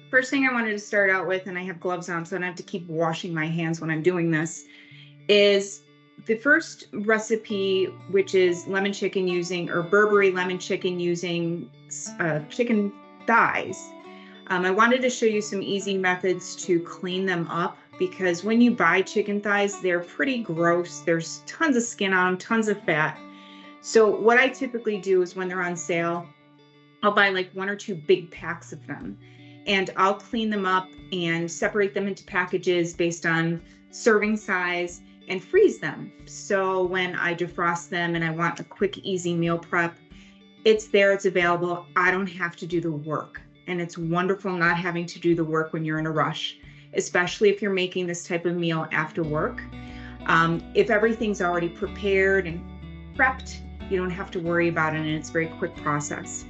first thing I wanted to start out with, and I have gloves on, so I don't have to keep washing my hands when I'm doing this, is the first recipe, which is lemon chicken using, or Burberry lemon chicken using chicken thighs. I wanted to show you some easy methods to clean them up, because when you buy chicken thighs, they're pretty gross. There's tons of skin on them, tons of fat. So what I typically do is when they're on sale, I'll buy like 1 or 2 big packs of them, and I'll clean them up and separate them into packages based on serving size and freeze them. So when I defrost them and I want a quick, easy meal prep, it's there, it's available. I don't have to do the work. And it's wonderful not having to do the work when you're in a rush, especially if you're making this type of meal after work. If everything's already prepared and prepped, you don't have to worry about it, and it's a very quick process.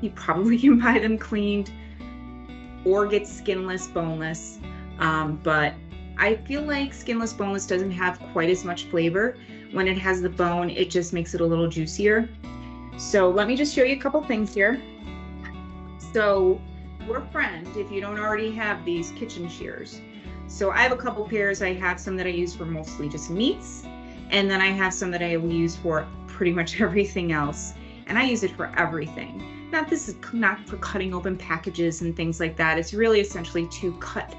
You probably can buy them cleaned or get skinless, boneless, but I feel like skinless, boneless doesn't have quite as much flavor. When it has the bone, it just makes it a little juicier. So let me just show you a couple things here. So we're friend if you don't already have these kitchen shears. So I have a couple pairs. I have some that I use for mostly just meats, and then I have some that I will use for pretty much everything else. And I use it for everything. This is not for cutting open packages and things like that. It's really essentially to cut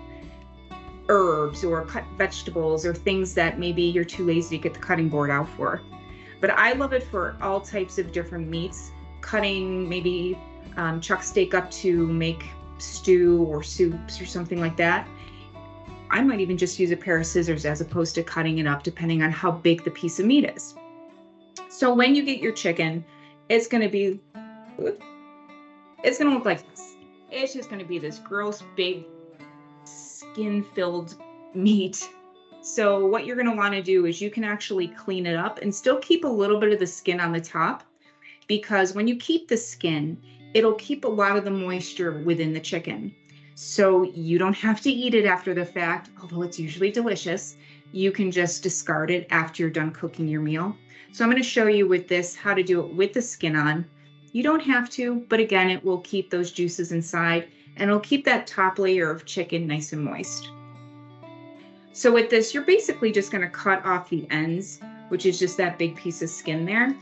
herbs or cut vegetables or things that maybe you're too lazy to get the cutting board out for. But I love it for all types of different meats, cutting maybe chuck steak up to make stew or soups or something like that. I might even just use a pair of scissors as opposed to cutting it up, depending on how big the piece of meat is. So when you get your chicken, it's going to look like this. It's just going to be this gross, big, skin-filled meat. So what you're going to want to do is you can actually clean it up and still keep a little bit of the skin on the top, because when you keep the skin, it'll keep a lot of the moisture within the chicken. So you don't have to eat it after the fact, although it's usually delicious. You can just discard it after you're done cooking your meal. So I'm going to show you with this how to do it with the skin on. You don't have to, but again, it will keep those juices inside, and it'll keep that top layer of chicken nice and moist. So with this, you're basically just going to cut off the ends, which is just that big piece of skin there.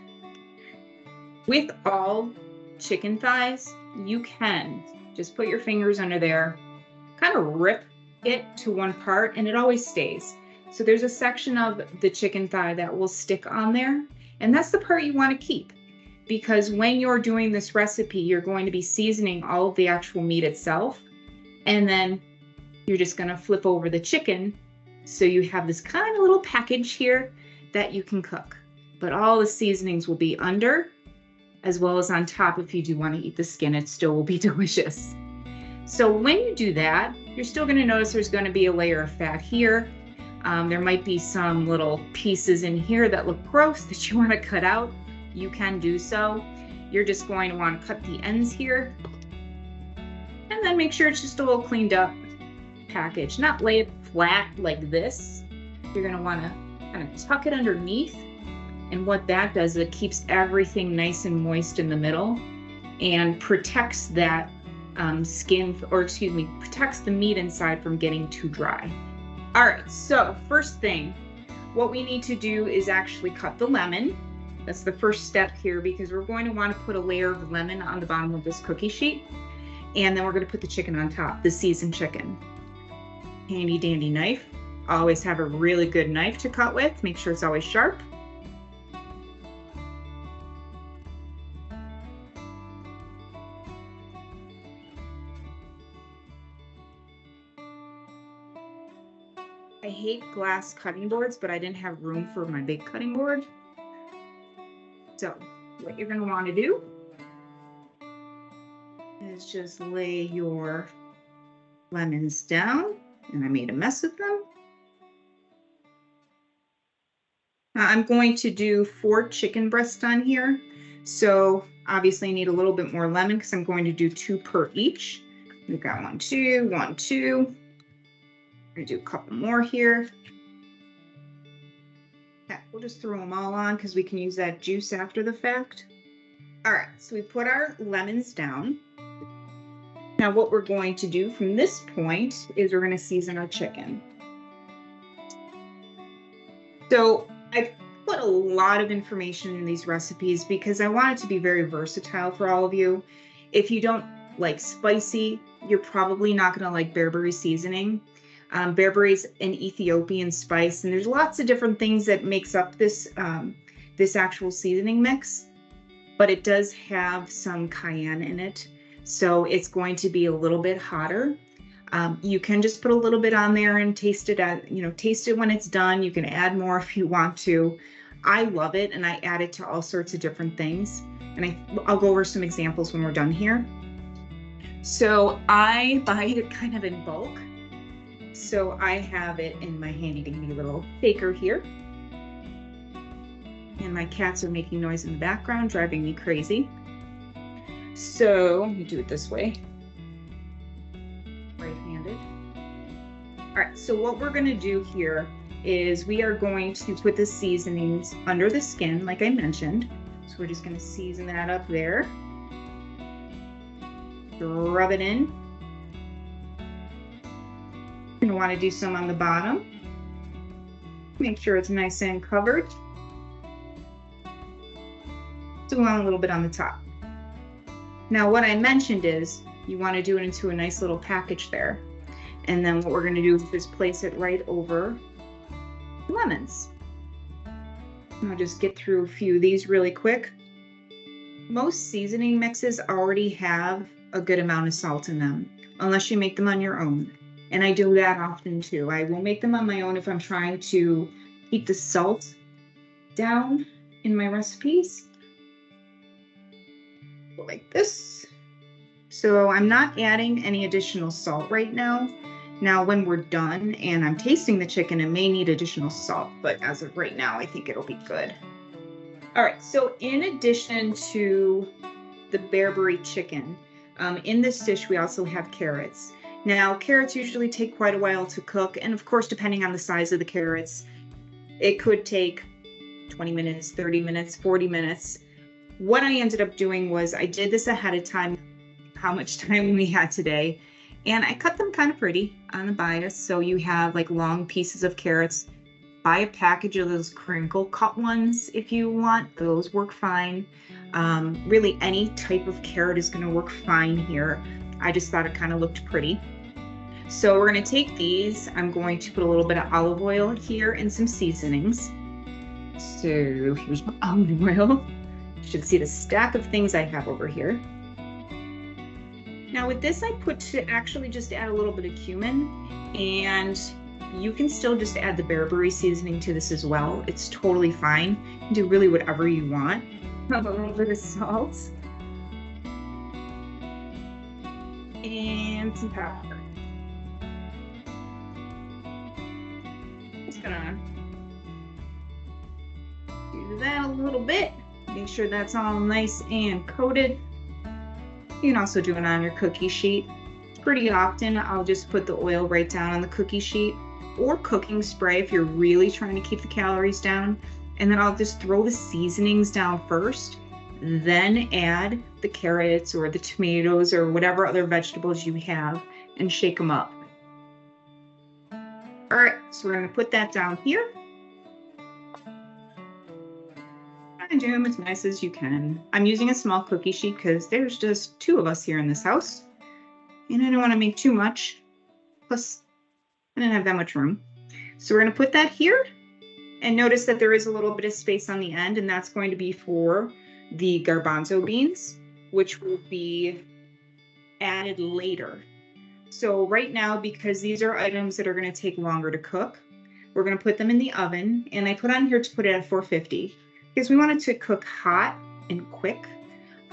With all chicken thighs, you can just put your fingers under there, kind of rip it to one part, and it always stays. So there's a section of the chicken thigh that will stick on there, and that's the part you want to keep, because when you're doing this recipe, you're going to be seasoning all of the actual meat itself, and then you're just going to flip over the chicken, so you have this kind of little package here that you can cook. But all the seasonings will be under, as well as on top. If you do want to eat the skin, it still will be delicious. So when you do that, you're still going to notice there's going to be a layer of fat here. There might be some little pieces in here that look gross that you want to cut out. You can do so. You're just going to want to cut the ends here, and then make sure it's just a little cleaned up package. Not lay it flat like this. You're going to want to kind of tuck it underneath. And what that does is it keeps everything nice and moist in the middle and protects that protects the meat inside from getting too dry. All right, so first thing, what we need to do is actually cut the lemon. That's the first step here, because we're going to want to put a layer of lemon on the bottom of this cookie sheet. And then we're going to put the chicken on top, the seasoned chicken. Handy dandy knife. Always have a really good knife to cut with. Make sure it's always sharp. I hate glass cutting boards, but I didn't have room for my big cutting board. So what you're going to want to do is just lay your lemons down, and I made a mess of them. Now I'm going to do 4 chicken breasts on here. So obviously I need a little bit more lemon because I'm going to do 2 per each. We've got 1, 2, 1, 2. I'm going to do a couple more here. Yeah, we'll just throw them all on because we can use that juice after the fact. All right, so we put our lemons down. Now what we're going to do from this point is we're going to season our chicken. So I've put a lot of information in these recipes because I want it to be very versatile for all of you. If you don't like spicy, you're probably not going to like bearberry seasoning. Bearberry is an Ethiopian spice, and there's lots of different things that makes up this this actual seasoning mix, but it does have some cayenne in it, so it's going to be a little bit hotter. You can just put a little bit on there and taste it taste it when it's done. You can add more if you want to. I love it, and I add it to all sorts of different things. And I'll go over some examples when we're done here. So I buy it kind of in bulk. So I have it in my handy dandy little shaker here. And my cats are making noise in the background, driving me crazy. So let me do it this way. Right-handed. All right, so what we're going to do here is we are going to put the seasonings under the skin, like I mentioned. So we're just going to season that up there. Rub it in. You're going to want to do some on the bottom. Make sure it's nice and covered. Do a little bit on the top. Now what I mentioned is you want to do it into a nice little package there. And then what we're going to do is just place it right over lemons. I'll just get through a few of these really quick. Most seasoning mixes already have a good amount of salt in them, unless you make them on your own. And I do that often too. I will make them on my own if I'm trying to keep the salt down in my recipes. Like this. So I'm not adding any additional salt right now. Now, when we're done and I'm tasting the chicken, it may need additional salt, but as of right now, I think it'll be good. All right, so in addition to the bearberry chicken, in this dish, we also have carrots. Now, carrots usually take quite a while to cook, and of course, depending on the size of the carrots, it could take 20 minutes, 30 minutes, 40 minutes. What I ended up doing was I did this ahead of time, how much time we had today, and I cut them kind of pretty on the bias. So you have like long pieces of carrots. Buy a package of those crinkle cut ones if you want. Those work fine. Really any type of carrot is going to work fine here. I just thought it kind of looked pretty. So we're going to take these. I'm going to put a little bit of olive oil here and some seasonings. So here's my olive oil. You should see the stack of things I have over here. Now with this, I put to actually just add a little bit of cumin, and you can still just add the bearberry seasoning to this as well. It's totally fine. You can do really whatever you want. A little bit of salt. And some pepper. Just gonna do that a little bit. Make sure that's all nice and coated. You can also do it on your cookie sheet. Pretty often, I'll just put the oil right down on the cookie sheet, or cooking spray if you're really trying to keep the calories down. And then I'll just throw the seasonings down first, then add the carrots or the tomatoes or whatever other vegetables you have and shake them up. All right, so we're going to put that down here. And do them as nice as you can. I'm using a small cookie sheet because there's just 2 of us here in this house, and I don't want to make too much. Plus, I didn't have that much room. So we're going to put that here, and notice that there is a little bit of space on the end, and that's going to be for the garbanzo beans, which will be added later. So right now, because these are items that are going to take longer to cook, we're going to put them in the oven, and I put on here to put it at 450. Because we want it to cook hot and quick.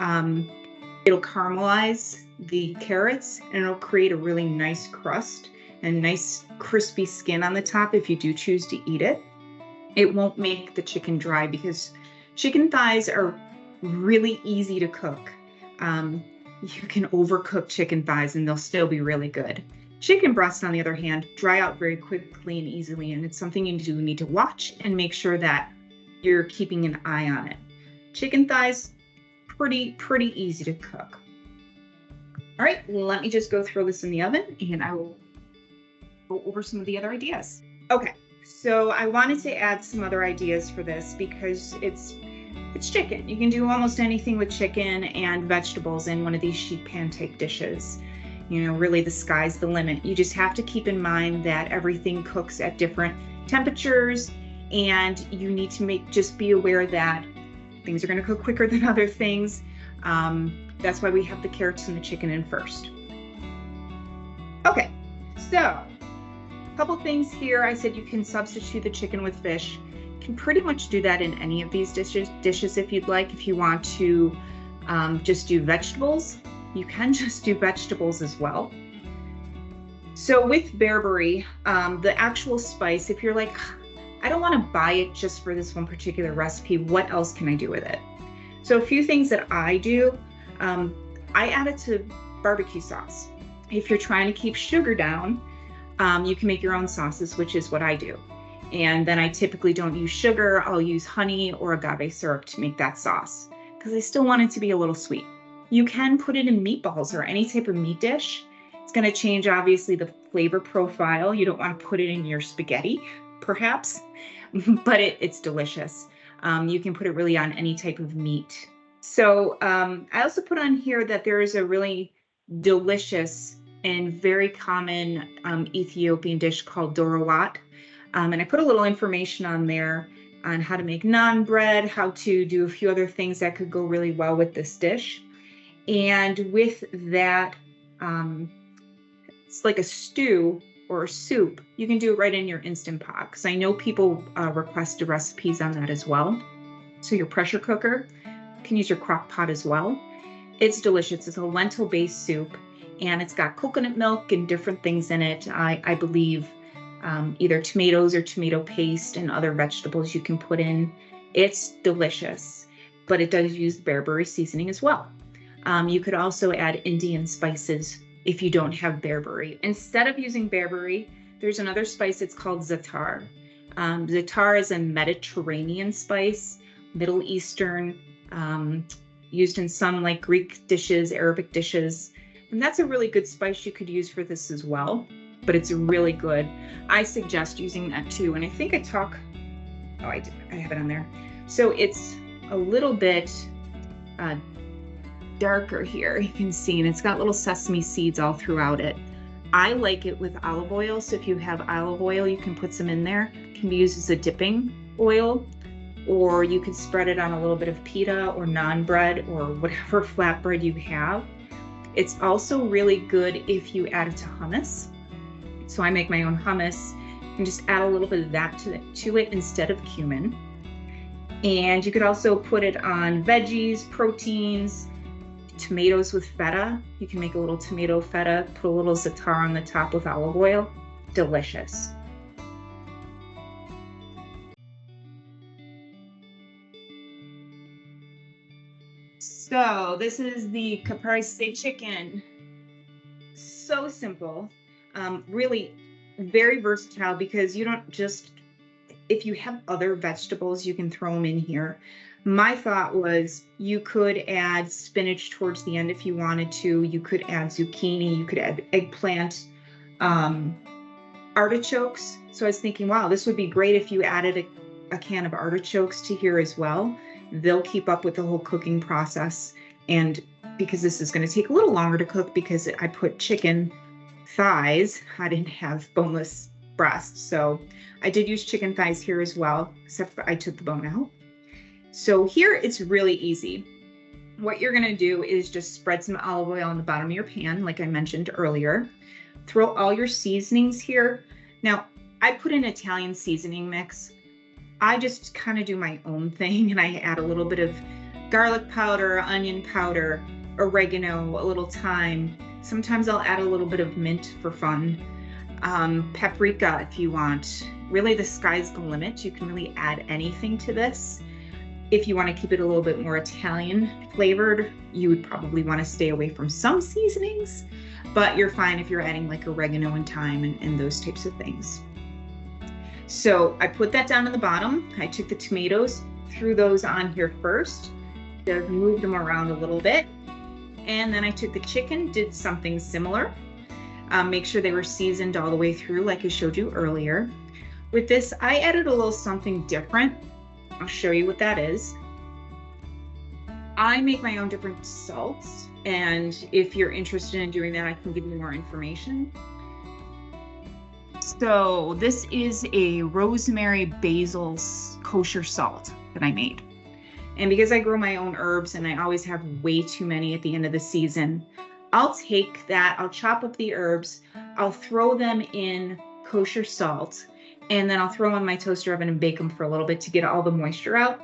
It'll caramelize the carrots, and it'll create a really nice crust and nice crispy skin on the top if you do choose to eat it. It won't make the chicken dry because chicken thighs are really easy to cook. You can overcook chicken thighs and they'll still be really good. Chicken breasts, on the other hand, dry out very quickly and easily, and it's something you do need to watch and make sure that you're keeping an eye on it. Chicken thighs, pretty easy to cook. All right, let me just go throw this in the oven and I will go over some of the other ideas. Okay, so I wanted to add some other ideas for this because it's chicken. You can do almost anything with chicken and vegetables in one of these sheet pancake dishes. You know, really the sky's the limit. You just have to keep in mind that everything cooks at different temperatures, and you need to just be aware that things are going to cook quicker than other things. That's why we have the carrots and the chicken in first. Okay, so a couple things here. I said you can substitute the chicken with fish. You can pretty much do that in any of these dishes if you'd like. If you want to just do vegetables, you can just do vegetables as well. So with bearberry, the actual spice, if you're like, I don't want to buy it just for this one particular recipe, what else can I do with it? So a few things that I do, I add it to barbecue sauce. If you're trying to keep sugar down, you can make your own sauces, which is what I do. And then I typically don't use sugar. I'll use honey or agave syrup to make that sauce because I still want it to be a little sweet. You can put it in meatballs or any type of meat dish. It's going to change, obviously, the flavor profile. You don't want to put it in your spaghetti, perhaps, but it's delicious. You can put it really on any type of meat. So I also put on here that there is a really delicious and very common Ethiopian dish called dorawat. And I put a little information on there on how to make naan bread, how to do a few other things that could go really well with this dish. And with that, it's like a stew or a soup. You can do it right in your Instant Pot, because I know people requested recipes on that as well. So your pressure cooker, you can use your crock pot as well. It's delicious. It's a lentil-based soup, and it's got coconut milk and different things in it. I believe either tomatoes or tomato paste and other vegetables you can put in. It's delicious, but it does use bearberry seasoning as well. You could also add Indian spices if you don't have bearberry. Instead of using bearberry, there's another spice. It's called za'atar. Za'atar is a Mediterranean spice, Middle Eastern, used in some like Greek dishes, Arabic dishes. And that's a really good spice you could use for this as well, but it's really good. I suggest using that too. And I think I have it on there. So it's a little bit darker here, you can see, and it's got little sesame seeds all throughout it. I like it with olive oil, so if you have olive oil, you can put some in there. It can be used as a dipping oil, or you could spread it on a little bit of pita or naan bread or whatever flatbread you have. It's also really good if you add it to hummus. So I make my own hummus and just add a little bit of that to it instead of cumin. And you could also put it on veggies, proteins, tomatoes with feta. You can make a little tomato feta, put a little za'atar on the top with olive oil. Delicious. So this is the caprese chicken. So simple, really very versatile, because you don't just, if you have other vegetables, you can throw them in here. My thought was you could add spinach towards the end if you wanted to. You could add zucchini, you could add eggplant, artichokes. So I was thinking, wow, this would be great if you added a can of artichokes to here as well. They'll keep up with the whole cooking process. And because this is going to take a little longer to cook because I put chicken thighs, I didn't have boneless breasts. So I did use chicken thighs here as well, except for I took the bone out. So here it's really easy. What you're going to do is just spread some olive oil on the bottom of your pan, like I mentioned earlier. Throw all your seasonings here. Now, I put an Italian seasoning mix. I just kind of do my own thing, and I add a little bit of garlic powder, onion powder, oregano, a little thyme. Sometimes I'll add a little bit of mint for fun. Paprika if you want. Really, the sky's the limit. You can really add anything to this. If you want to keep it a little bit more Italian flavored, you would probably want to stay away from some seasonings, but you're fine if you're adding like oregano and thyme and those types of things. So I put that down on the bottom. I took the tomatoes, threw those on here first, to move them around a little bit. And then I took the chicken, did something similar. Make sure they were seasoned all the way through like I showed you earlier. With this, I added a little something different. I'll show you what that is. I make my own different salts, and if you're interested in doing that, I can give you more information. So this is a rosemary basil kosher salt that I made. And because I grow my own herbs and I always have way too many at the end of the season, I'll take that, I'll chop up the herbs, I'll throw them in kosher salt, and then I'll throw them in my toaster oven and bake them for a little bit to get all the moisture out.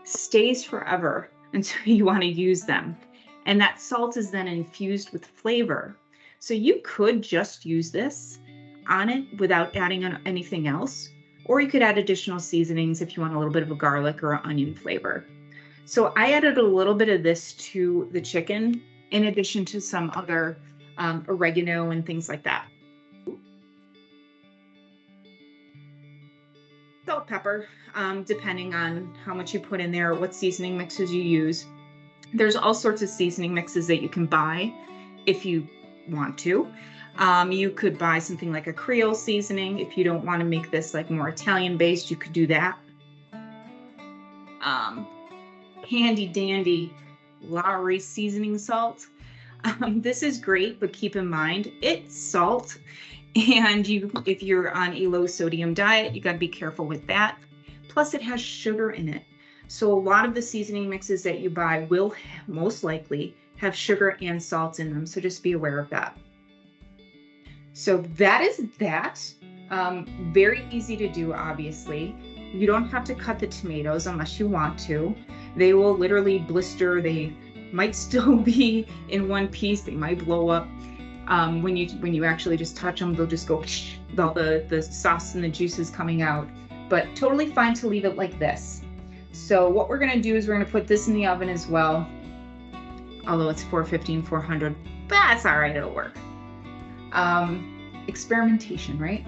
Stays forever until you want to use them. And that salt is then infused with flavor. So you could just use this on it without adding on anything else, or you could add additional seasonings if you want a little bit of a garlic or onion flavor. So I added a little bit of this to the chicken in addition to some other oregano and things like that. Salt, pepper, depending on how much you put in there, what seasoning mixes you use. There's all sorts of seasoning mixes that you can buy if you want to. You could buy something like a Creole seasoning. If you don't want to make this like more Italian based, you could do that. Handy dandy Lowry seasoning salt. This is great, but keep in mind it's salt, and if you're on a low sodium diet, you got to be careful with that. Plus it has sugar in it. So a lot of the seasoning mixes that you buy will most likely have sugar and salt in them. So just be aware of that. So that is that. Very easy to do, obviously. You don't have to cut the tomatoes unless you want to. They will literally blister. They might still be in one piece. They might blow up. When you actually just touch them, they'll just go with all the sauce and the juices coming out. But totally fine to leave it like this. So what we're gonna do is we're gonna put this in the oven as well. Although it's 450 and 400, but that's all right, it'll work. Experimentation, right?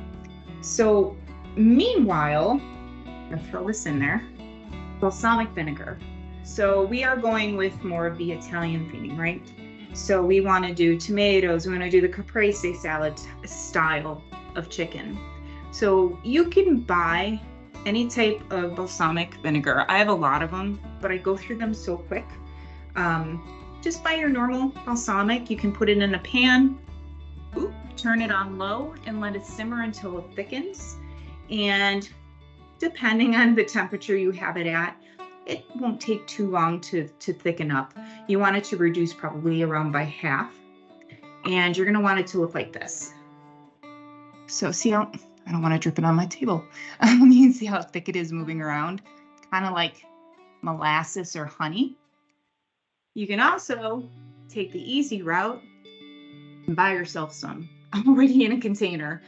So meanwhile, I'm gonna throw this in there. Balsamic vinegar. So we are going with more of the Italian theme, right? So we want to do tomatoes. We want to do the caprese salad style of chicken. So you can buy any type of balsamic vinegar. I have a lot of them, but I go through them so quick. Just buy your normal balsamic. You can put it in a pan, turn it on low and let it simmer until it thickens. And depending on the temperature you have it at, it won't take too long to thicken up. You want it to reduce probably around by half. And you're gonna want it to look like this. So see how, I don't wanna drip it on my table. You can see how thick it is moving around, kind of like molasses or honey. You can also take the easy route and buy yourself some already in a container.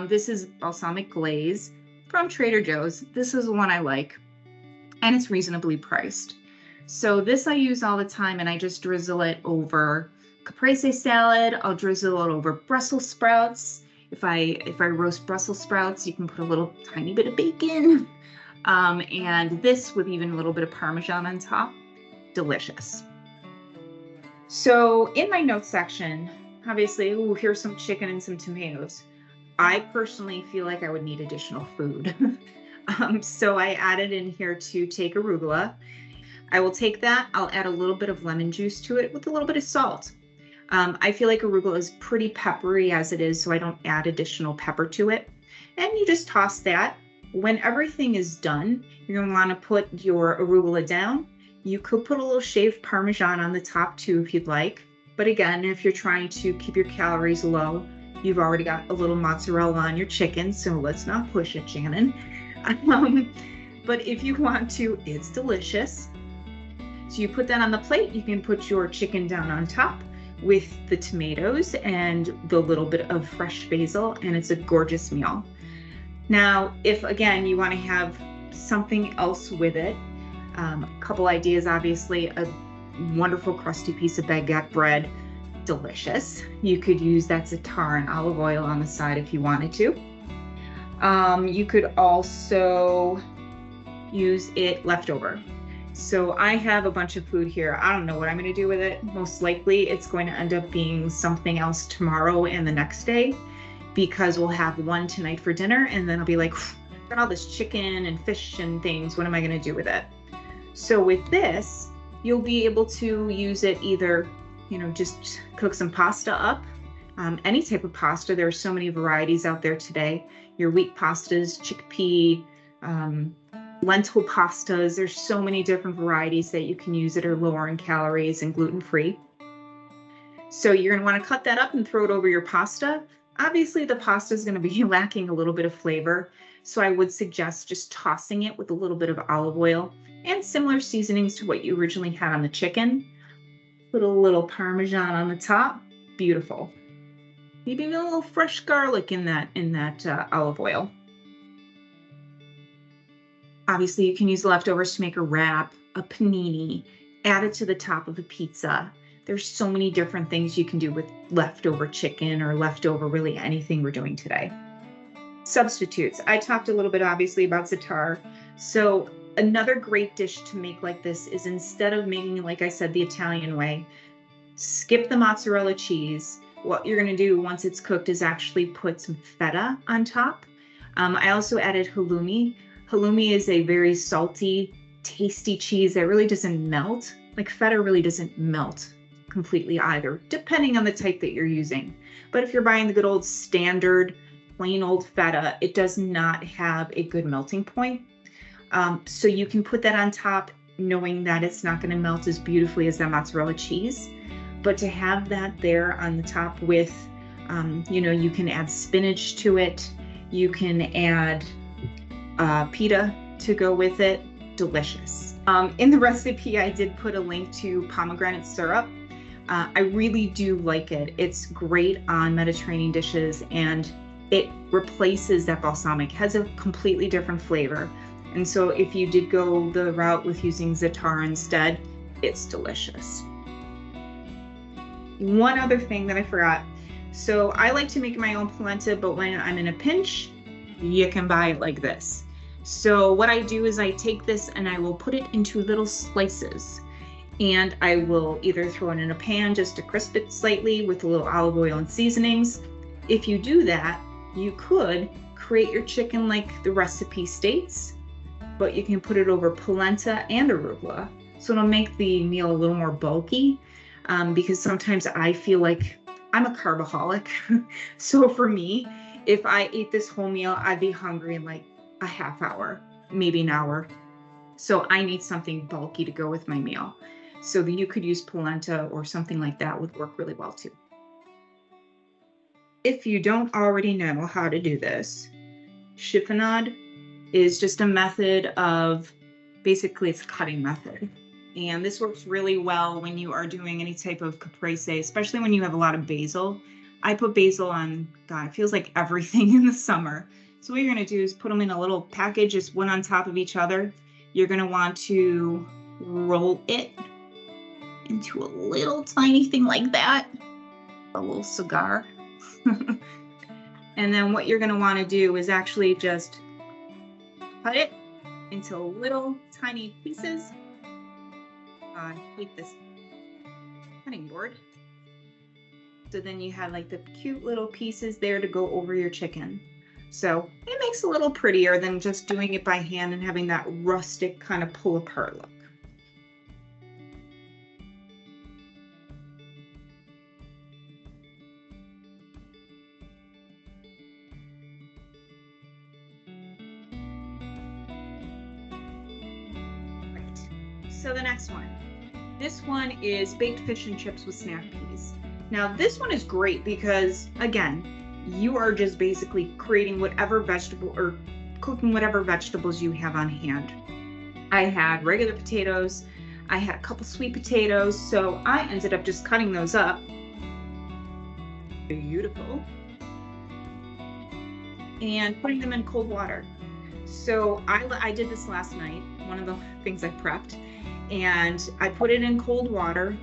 This is balsamic glaze from Trader Joe's. This is the one I like, and it's reasonably priced. So this I use all the time, and I just drizzle it over caprese salad. I'll drizzle it over Brussels sprouts. If I roast Brussels sprouts, you can put a little tiny bit of bacon. And this with even a little bit of Parmesan on top. Delicious. So in my notes section, obviously, here's some chicken and some tomatoes. I personally feel like I would need additional food. So I added in here to take arugula. I will take that, I'll add a little bit of lemon juice to it with a little bit of salt. I feel like arugula is pretty peppery as it is, so I don't add additional pepper to it. And you just toss that. When everything is done, you're gonna wanna put your arugula down. You could put a little shaved Parmesan on the top too if you'd like. But again, if you're trying to keep your calories low, you've already got a little mozzarella on your chicken, so let's not push it, Shannon. But if you want to, it's delicious. So you put that on the plate. You can put your chicken down on top with the tomatoes and the little bit of fresh basil, and it's a gorgeous meal. Now, if again, you want to have something else with it, a couple ideas, obviously, a wonderful crusty piece of baguette bread, delicious. You could use that za'atar and olive oil on the side if you wanted to. You could also use it leftover. So I have a bunch of food here. I don't know what I'm going to do with it. Most likely it's going to end up being something else tomorrow and the next day, because we'll have one tonight for dinner, and then I'll be like, got all this chicken and fish and things. What am I going to do with it? So with this, you'll be able to use it either, just cook some pasta up, any type of pasta. There are so many varieties out there today. Your wheat pastas, chickpea, lentil pastas. There's so many different varieties that you can use that are lower in calories and gluten-free. So you're going to want to cut that up and throw it over your pasta. Obviously, the pasta is going to be lacking a little bit of flavor, so I would suggest just tossing it with a little bit of olive oil and similar seasonings to what you originally had on the chicken. Put a little Parmesan on the top. Beautiful. Maybe even a little fresh garlic in that olive oil. Obviously, you can use the leftovers to make a wrap, a panini, add it to the top of a pizza. There's so many different things you can do with leftover chicken or leftover really anything we're doing today. Substitutes. I talked a little bit obviously about za'atar. So another great dish to make like this is, instead of making, like I said, the Italian way, skip the mozzarella cheese. What you're going to do once it's cooked is actually put some feta on top. I also added halloumi. Halloumi is a very salty, tasty cheese that really doesn't melt. Like feta really doesn't melt completely either, depending on the type that you're using. But if you're buying the good old standard, plain old feta, it does not have a good melting point. So you can put that on top knowing that it's not going to melt as beautifully as that mozzarella cheese. But to have that there on the top with, you can add spinach to it. You can add pita to go with it. Delicious. In the recipe, I did put a link to pomegranate syrup. I really do like it. It's great on Mediterranean dishes, and it replaces that balsamic. It has a completely different flavor. And so if you did go the route with using za'atar instead, it's delicious. One other thing that I forgot. So I like to make my own polenta, but when I'm in a pinch, you can buy it like this. So what I do is I take this and I will put it into little slices, and I will either throw it in a pan just to crisp it slightly with a little olive oil and seasonings. If you do that, you could create your chicken like the recipe states, but you can put it over polenta and arugula. So it'll make the meal a little more bulky, because sometimes I feel like I'm a carbaholic. So for me, if I ate this whole meal, I'd be hungry in like a half hour, maybe an hour. So I need something bulky to go with my meal. So that you could use polenta or something like that would work really well too. If you don't already know how to do this, chiffonade is just a method of, basically it's a cutting method. And this works really well when you are doing any type of caprese, especially when you have a lot of basil. I put basil on, God, it feels like everything in the summer. So what you're going to do is put them in a little package, just one on top of each other. You're going to want to roll it into a little tiny thing like that, a little cigar. And then what you're going to want to do is actually just cut it into little tiny pieces. I hate this cutting board. So then you have like the cute little pieces there to go over your chicken. So it makes it a little prettier than just doing it by hand and having that rustic kind of pull apart look. So the next one. This one is baked fish and chips with snap peas. Now this one is great because, again, you are just basically creating whatever vegetable or cooking whatever vegetables you have on hand. I had regular potatoes. I had a couple sweet potatoes. So I ended up just cutting those up. Beautiful. And putting them in cold water. So I did this last night, one of the things I prepped. And I put it in cold water,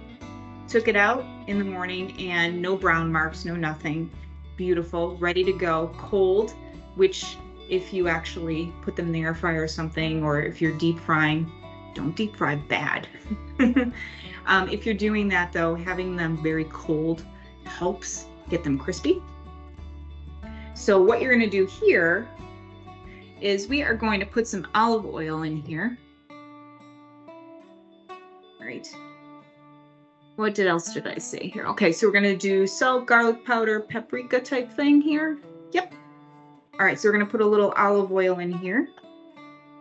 took it out in the morning, and no brown marks, no nothing. Beautiful, ready to go, cold, which if you actually put them in the air fryer or something, or if you're deep frying, don't deep fry bad. If you're doing that though, having them very cold helps get them crispy. So what you're going to do here is we are going to put some olive oil in here. All right. What else did I say here? Okay, so we're going to do salt, garlic powder, paprika type thing here. Yep. All right, so we're going to put a little olive oil in here.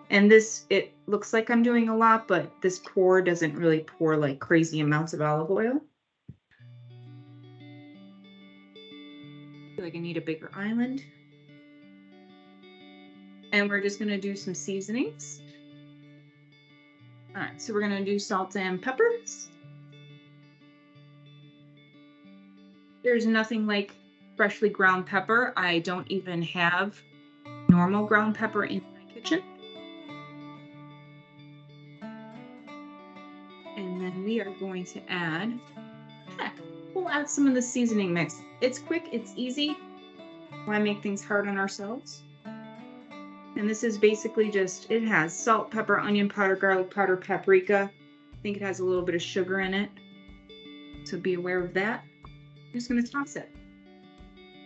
And this, it looks like I'm doing a lot, but this pour doesn't really pour like crazy amounts of olive oil. I feel like I need a bigger island. And we're just going to do some seasonings. All right, so we're going to do salt and peppers. There's nothing like freshly ground pepper. I don't even have normal ground pepper in my kitchen. And then we are going to add, we'll add some of the seasoning mix. It's quick, it's easy. Why make things hard on ourselves? And this is basically just, it has salt, pepper, onion powder, garlic powder, paprika. I think it has a little bit of sugar in it. So be aware of that. I'm just going to toss it.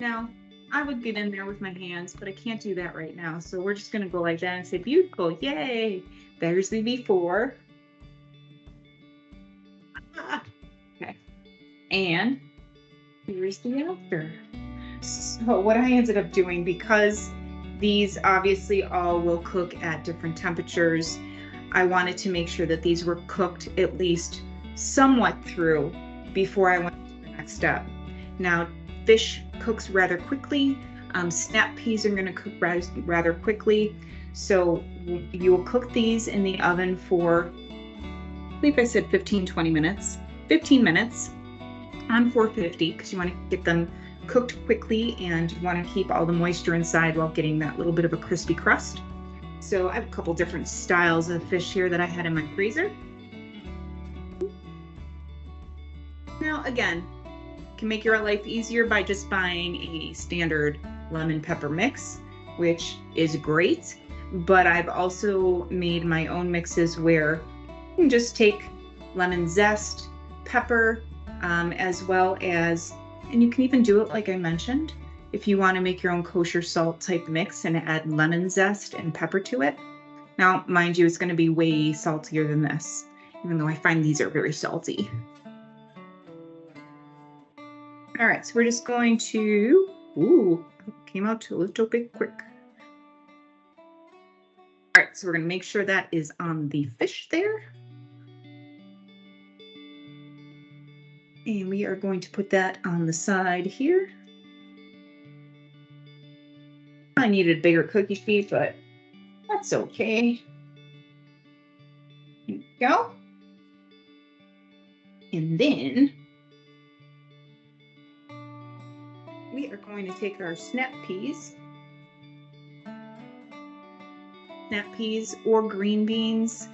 Now, I would get in there with my hands, but I can't do that right now. So we're just going to go like that and say, beautiful, yay. There's the before. Okay. And here's the after. So what I ended up doing, because these obviously all will cook at different temperatures, I wanted to make sure that these were cooked at least somewhat through before I went to the next step. Now, fish cooks rather quickly. Snap peas are going to cook rather quickly. So you will cook these in the oven for, I believe I said 15-20 minutes. 15 minutes on 450 because you want to get them cooked quickly and you want to keep all the moisture inside while getting that little bit of a crispy crust. So I have a couple different styles of fish here that I had in my freezer. Now again, can make your life easier by just buying a standard lemon pepper mix, which is great, but I've also made my own mixes where you can just take lemon zest, pepper, as well as, and you can even do it like I mentioned, if you want to make your own kosher salt type mix and add lemon zest and pepper to it. Now, mind you, it's going to be way saltier than this, even though I find these are very salty. All right, so we're just going to, ooh, came out a little bit quick. All right, so we're going to make sure that is on the fish there. And we are going to put that on the side here. I needed a bigger cookie sheet, but that's okay. Here we go. And then we are going to take our snap peas. Snap peas or green beans.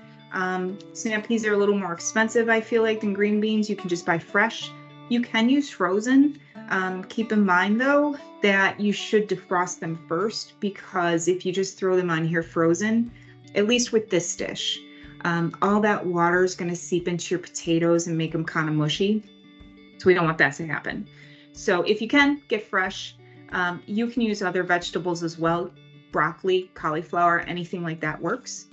Snap peas are a little more expensive, I feel like, than green beans. You can just buy fresh. You can use frozen. Keep in mind, though, that you should defrost them first, because if you just throw them on here frozen, at least with this dish, all that water is going to seep into your potatoes and make them kind of mushy. So we don't want that to happen. So if you can, get fresh. You can use other vegetables as well. Broccoli, cauliflower, anything like that works.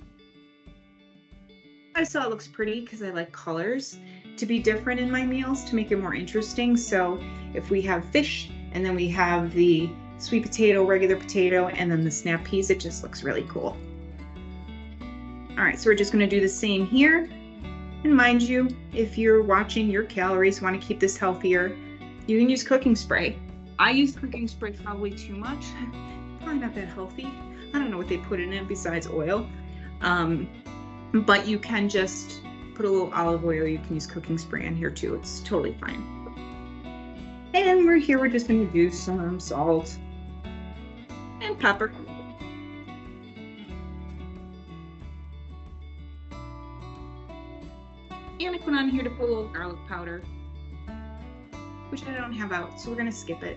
I saw it looks pretty because I like colors to be different in my meals to make it more interesting. So if we have fish and then we have the sweet potato, regular potato, and then the snap peas, it just looks really cool. All right, so we're just going to do the same here. And mind you, if you're watching your calories, want to keep this healthier, you can use cooking spray. I use cooking spray probably too much. Probably not that healthy. I don't know what they put in it besides oil. But you can just put a little olive oil. You can use cooking spray in here too. It's totally fine. And we're just going to do some salt and pepper. And I put on here to put a little garlic powder, which I don't have out, so we're going to skip it.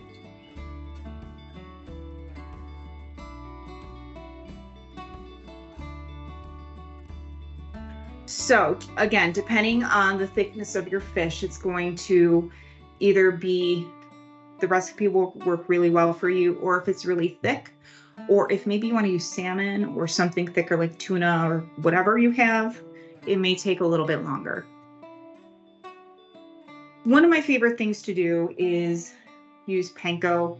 So again, depending on the thickness of your fish, it's going to either be, the recipe will work really well for you, or if it's really thick, or if maybe you want to use salmon or something thicker like tuna or whatever you have, it may take a little bit longer. One of my favorite things to do is use panko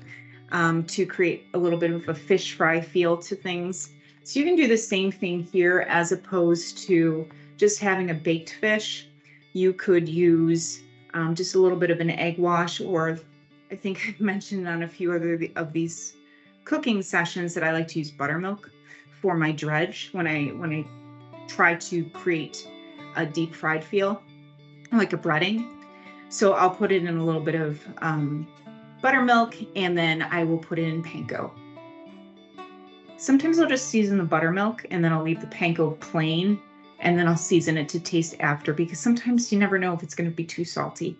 to create a little bit of a fish fry feel to things. So you can do the same thing here as opposed to just having a baked fish. You could use just a little bit of an egg wash, or I think I've mentioned on a few other of these cooking sessions that I like to use buttermilk for my dredge when I try to create a deep fried feel, like a breading. So I'll put it in a little bit of buttermilk, and then I will put it in panko. Sometimes I'll just season the buttermilk and then I'll leave the panko plain, and then I'll season it to taste after, because sometimes you never know if it's going to be too salty.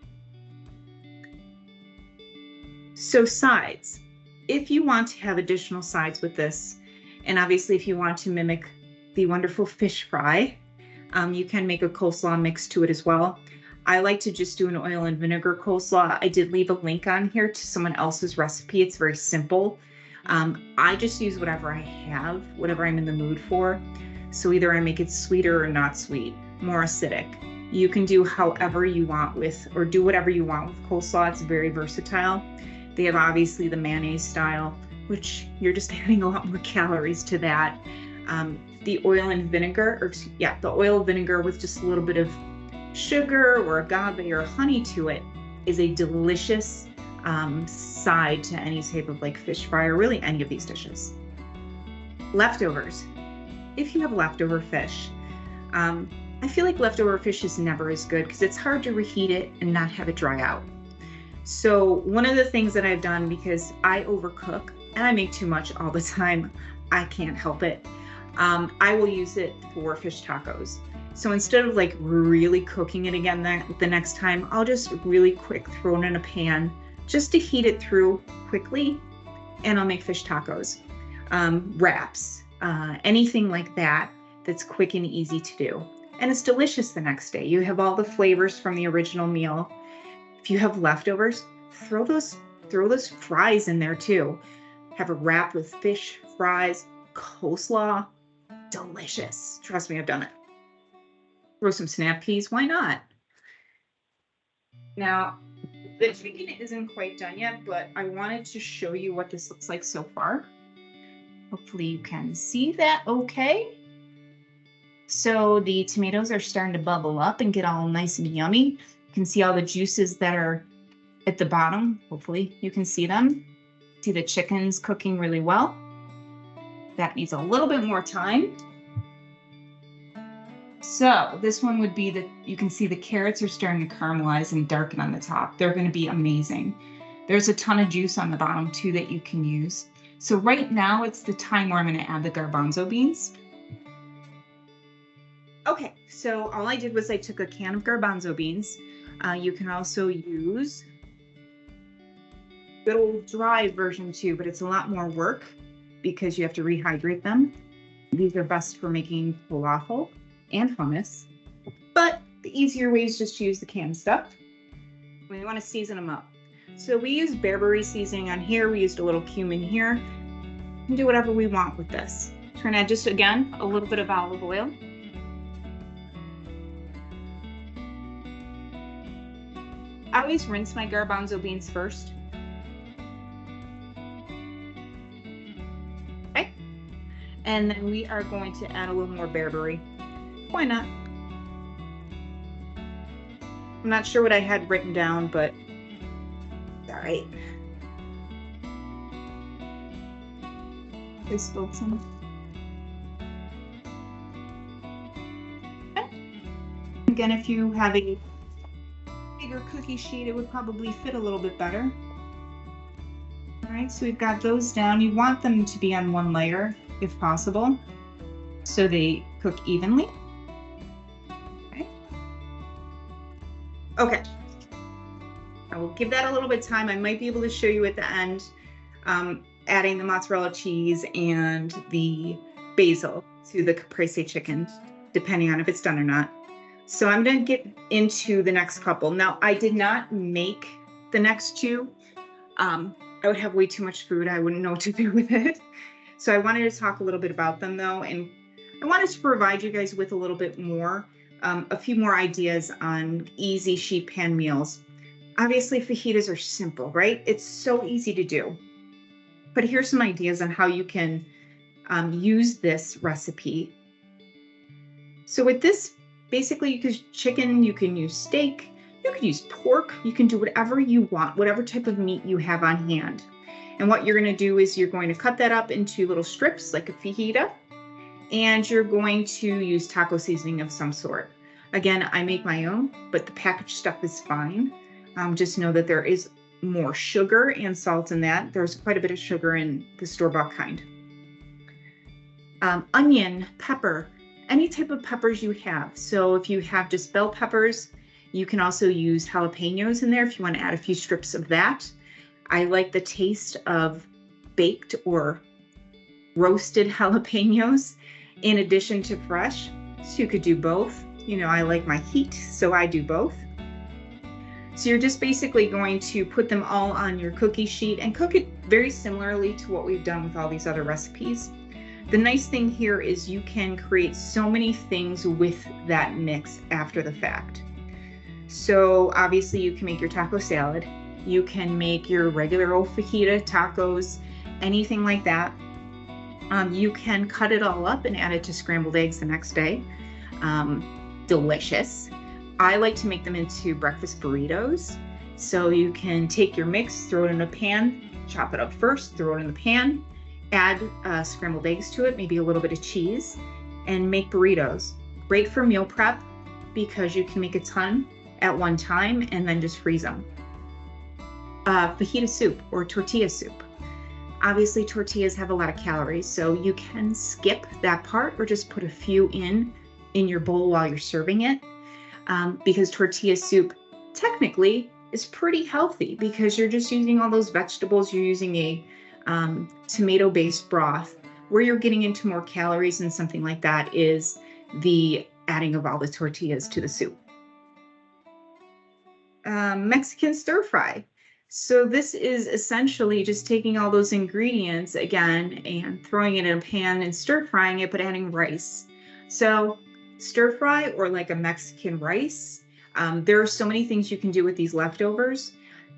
So sides, if you want to have additional sides with this, and obviously if you want to mimic the wonderful fish fry, you can make a coleslaw mix to it as well. I like to just do an oil and vinegar coleslaw. I did leave a link on here to someone else's recipe. It's very simple. I just use whatever I have, whatever I'm in the mood for. So either I make it sweeter or not sweet, more acidic. You can do however you want with, or do whatever you want with coleslaw. It's very versatile. They have obviously the mayonnaise style, which you're just adding a lot more calories to that. The oil and vinegar, the oil vinegar with just a little bit of sugar or agave or honey to it is a delicious side to any type of like fish fry, or really any of these dishes. Leftovers. If you have leftover fish, I feel like leftover fish is never as good because it's hard to reheat it and not have it dry out. So one of the things that I've done, because I overcook and I make too much all the time, I can't help it. I will use it for fish tacos. So instead of like really cooking it again the next time, I'll just really quick throw it in a pan just to heat it through quickly, and I'll make fish tacos, wraps, anything like that that's quick and easy to do. And it's delicious the next day. You have all the flavors from the original meal. If you have leftovers, throw those fries in there too. Have a wrap with fish, fries, coleslaw, delicious. Trust me, I've done it. Throw some snap peas, why not? Now, the chicken isn't quite done yet, but I wanted to show you what this looks like so far. Hopefully you can see that okay. So the tomatoes are starting to bubble up and get all nice and yummy. You can see all the juices that are at the bottom. Hopefully you can see them. See the chicken's cooking really well. That needs a little bit more time. So this one would be you can see the carrots are starting to caramelize and darken on the top. They're going to be amazing. There's a ton of juice on the bottom too that you can use. So right now it's the time where I'm going to add the garbanzo beans. Okay, so all I did was I took a can of garbanzo beans. You can also use good old dry version too, but it's a lot more work because you have to rehydrate them. These are best for making falafel and hummus, but the easier way is just to use the canned stuff. We want to season them up. So we use bearberry seasoning on here. We used a little cumin here. You can do whatever we want with this. Turn add just again a little bit of olive oil. I always rinse my garbanzo beans first. Okay. And then we are going to add a little more bearberry. Why not? I'm not sure what I had written down, but all right. I spilled some. Okay. Again, if you have a bigger cookie sheet, it would probably fit a little bit better. All right, so we've got those down. You want them to be on one layer if possible, so they cook evenly. Okay, I will give that a little bit of time. I might be able to show you at the end, adding the mozzarella cheese and the basil to the caprese chicken, depending on if it's done or not. So I'm going to get into the next couple. Now, I did not make the next two. I would have way too much food. I wouldn't know what to do with it. So I wanted to talk a little bit about them though. And I wanted to provide you guys with a little bit more, a few more ideas on easy sheet pan meals. Obviously, fajitas are simple, right? It's so easy to do. But here's some ideas on how you can use this recipe. So with this, basically you can use chicken, you can use steak, you can use pork, you can do whatever you want, whatever type of meat you have on hand. And what you're going to do is you're going to cut that up into little strips like a fajita, and you're going to use taco seasoning of some sort. Again, I make my own, but the packaged stuff is fine. Just know that there is more sugar and salt in that. There's quite a bit of sugar in the store-bought kind. Onion, pepper, any type of peppers you have. So if you have just bell peppers, you can also use jalapenos in there if you want to add a few strips of that. I like the taste of baked or roasted jalapenos in addition to fresh. So you could do both. You know, I like my heat, so I do both. So you're just basically going to put them all on your cookie sheet and cook it very similarly to what we've done with all these other recipes. The nice thing here is you can create so many things with that mix after the fact. So obviously you can make your taco salad. You can make your regular old fajita tacos, anything like that. You can cut it all up and add it to scrambled eggs the next day. Delicious. I like to make them into breakfast burritos. So you can take your mix, throw it in a pan, chop it up first, throw it in the pan, add scrambled eggs to it, maybe a little bit of cheese, and make burritos. Great for meal prep because you can make a ton at one time and then just freeze them. Fajita soup or tortilla soup. Obviously tortillas have a lot of calories, so you can skip that part or just put a few in your bowl while you're serving it, because tortilla soup technically is pretty healthy because you're just using all those vegetables. You're using a tomato-based broth. Where you're getting into more calories and something like that is the adding of all the tortillas to the soup. Mexican stir fry. So this is essentially just taking all those ingredients again and throwing it in a pan and stir frying it, but adding rice. So stir fry or like a Mexican rice. There are so many things you can do with these leftovers.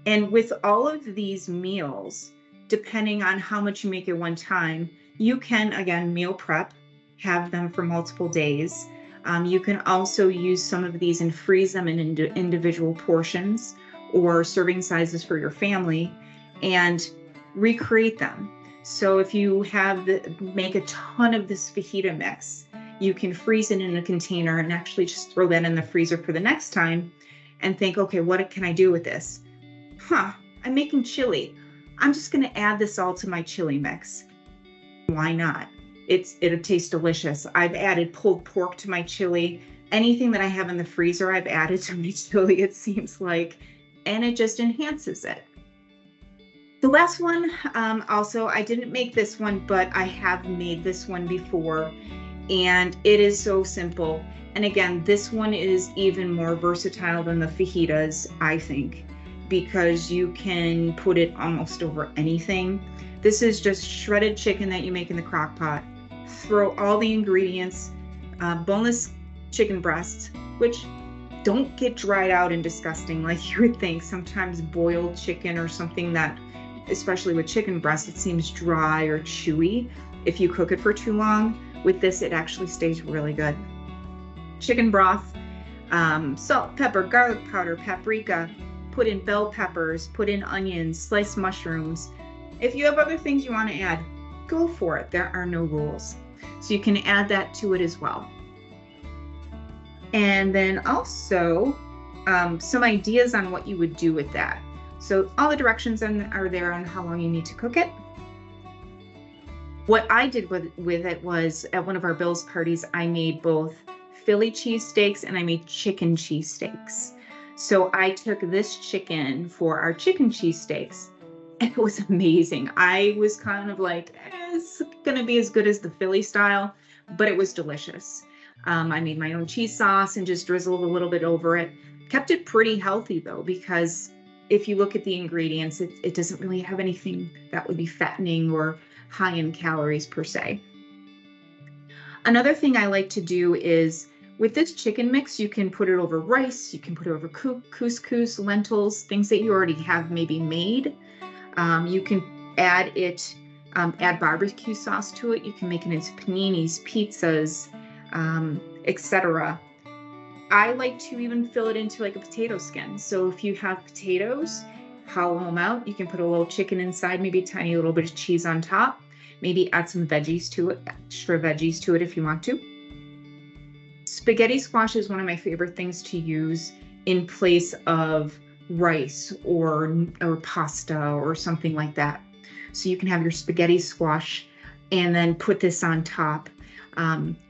And with all of these meals, depending on how much you make at one time, you can, again, meal prep, have them for multiple days. You can also use some of these and freeze them in individual portions or serving sizes for your family and recreate them. So if you make a ton of this fajita mix, you can freeze it in a container and actually just throw that in the freezer for the next time and think, okay, what can I do with this? I'm making chili. I'm just going to add this all to my chili mix. Why not? It'll taste delicious. I've added pulled pork to my chili. Anything that I have in the freezer, I've added to my chili, it seems like, and it just enhances it. The last one, also, I didn't make this one, but I have made this one before, and it is so simple. And again, this one is even more versatile than the fajitas, I think, because you can put it almost over anything. This is just shredded chicken that you make in the crock pot. Throw all the ingredients, boneless chicken breasts, which don't get dried out and disgusting like you would think. Sometimes boiled chicken or something that, especially with chicken breast, it seems dry or chewy if you cook it for too long. With this, it actually stays really good. Chicken broth, salt, pepper, garlic powder, paprika, put in bell peppers, put in onions, sliced mushrooms. If you have other things you want to add, go for it. There are no rules. So you can add that to it as well. And then also some ideas on what you would do with that. So all the directions are there on how long you need to cook it. What I did with it was at one of our Bill's parties, I made both Philly cheesesteaks and I made chicken cheesesteaks. So I took this chicken for our chicken cheesesteaks and it was amazing. I was kind of like, it's going to be as good as the Philly style, but it was delicious. I made my own cheese sauce and just drizzled a little bit over it. Kept it pretty healthy though, because if you look at the ingredients, it doesn't really have anything that would be fattening or high in calories per se. Another thing I like to do is with this chicken mix, you can put it over rice, you can put it over couscous, lentils, things that you already have maybe made. You can add barbecue sauce to it. You can make it into paninis, pizzas, etc. I like to even fill it into like a potato skin. So if you have potatoes, hollow them out. You can put a little chicken inside, maybe a tiny little bit of cheese on top. Maybe add some veggies to it, extra veggies to it if you want to. Spaghetti squash is one of my favorite things to use in place of rice or pasta or something like that. So you can have your spaghetti squash and then put this on top.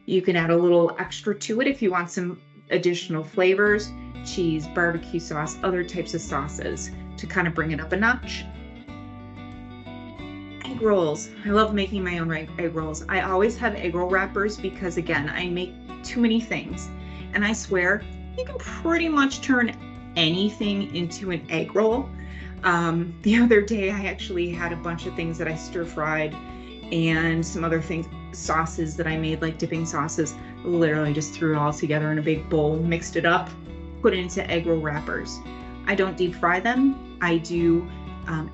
You can add a little extra to it if you want some additional flavors, cheese, barbecue sauce, other types of sauces to kind of bring it up a notch. Egg rolls. I love making my own egg rolls. I always have egg roll wrappers because, again, I make too many things. And I swear, you can pretty much turn anything into an egg roll. The other day, I actually had a bunch of things that I stir-fried and some other things, sauces that I made, like dipping sauces. Literally just threw it all together in a big bowl, mixed it up, put it into egg roll wrappers. I don't deep fry them. I do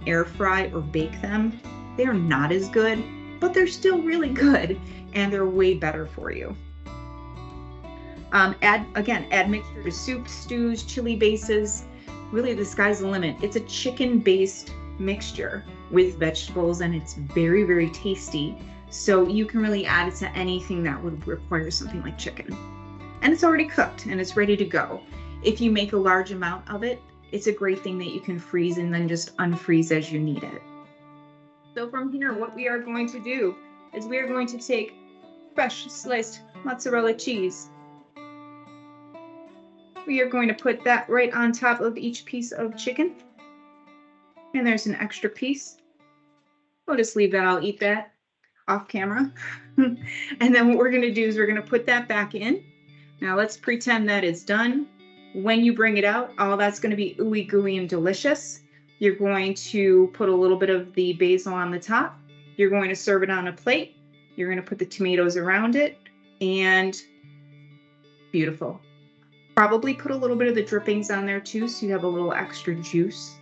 air fry or bake them. They are not as good, but they're still really good, and they're way better for you. Add mixture to soups, stews, chili bases. Really, the sky's the limit. It's a chicken-based mixture with vegetables, and it's very, very tasty. So you can really add it to anything that would require something like chicken. And it's already cooked and it's ready to go. If you make a large amount of it, it's a great thing that you can freeze and then just unfreeze as you need it. So from here, what we are going to do is we are going to take fresh sliced mozzarella cheese. We are going to put that right on top of each piece of chicken. And there's an extra piece. We'll just leave that. I'll eat that off camera. And then what we're going to do is we're going to put that back in. Now let's pretend that it's done. When you bring it out, all that's going to be ooey gooey and delicious. You're going to put a little bit of the basil on the top. You're going to serve it on a plate. You're going to put the tomatoes around it, and beautiful. Probably put a little bit of the drippings on there too, so you have a little extra juice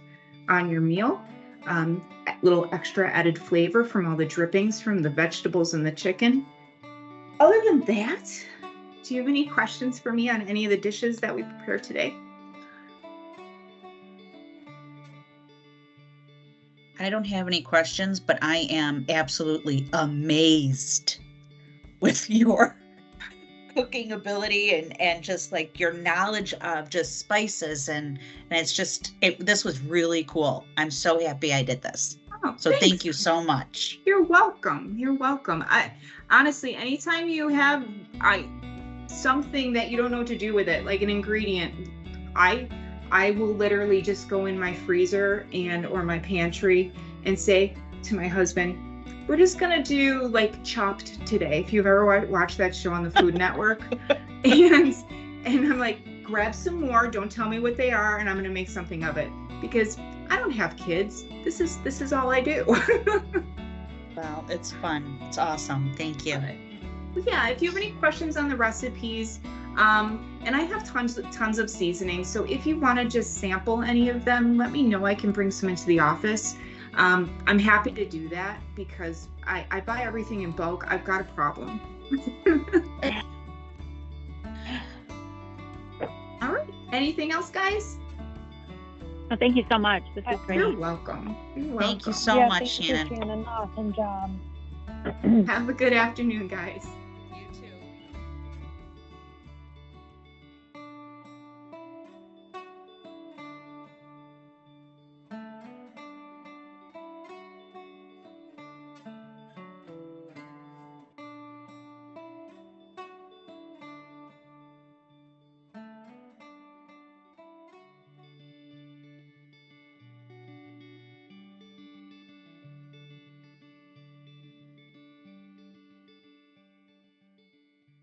on your meal. A little extra added flavor from all the drippings from the vegetables and the chicken. Other than that, do you have any questions for me on any of the dishes that we prepared today? I don't have any questions, but I am absolutely amazed with your cooking ability and just like your knowledge of just spices and it's just, this was really cool. I'm so happy I did this. Oh, so thanks. Thank you so much. You're welcome. You're welcome. I honestly, anytime you have something that you don't know what to do with it, like an ingredient, I will literally just go in my freezer or my pantry and say to my husband, we're just gonna do like Chopped today. If you've ever watched that show on the Food Network, and I'm like, grab some more. Don't tell me what they are, and I'm gonna make something of it because I don't have kids. This is all I do. Well, it's fun. It's awesome. Thank you. Yeah, if you have any questions on the recipes, and I have tons of seasonings. So if you want to just sample any of them, let me know. I can bring some into the office. I'm happy to do that because I buy everything in bulk. I've got a problem. All right. Anything else, guys? Oh, thank you so much. This is great. You're welcome. You're welcome. Thank you so much, thank you, Shannon. Shannon. Awesome job. Have a good afternoon, guys.